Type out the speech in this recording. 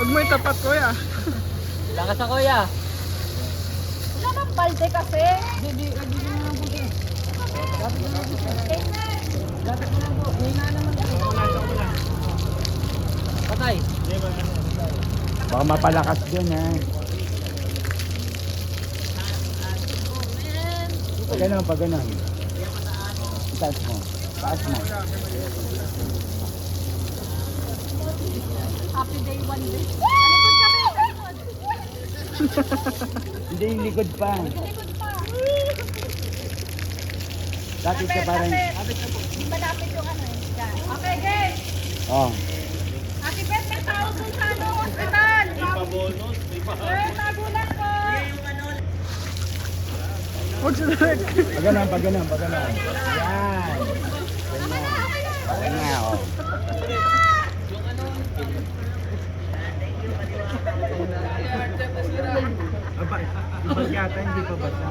Huwag mo itapat, kuya. Lakas sa kuya. Wala nang balde kasi. Hindi na lang po siya. Lapit na lang po. Hina naman po. Patay. Baka mapalakas din eh. Pag ganun, pag ganun. Taas mo. Taas mo. Happy day, one day. Alikod kami, alikod. Hindi yung likod pa. Alikod pa. Lapit ka parang... Di malapit yung ano eh. Yan. Okay, guys. Oh. Happy birthday sa Uso sa ano, hospital. May pa-bonus. Tago lang po. Huwag sa direct. Pag ganun, pag ganun, pag ganun. Yan. Ganyan, oh. Ibag yata hindi pa basa.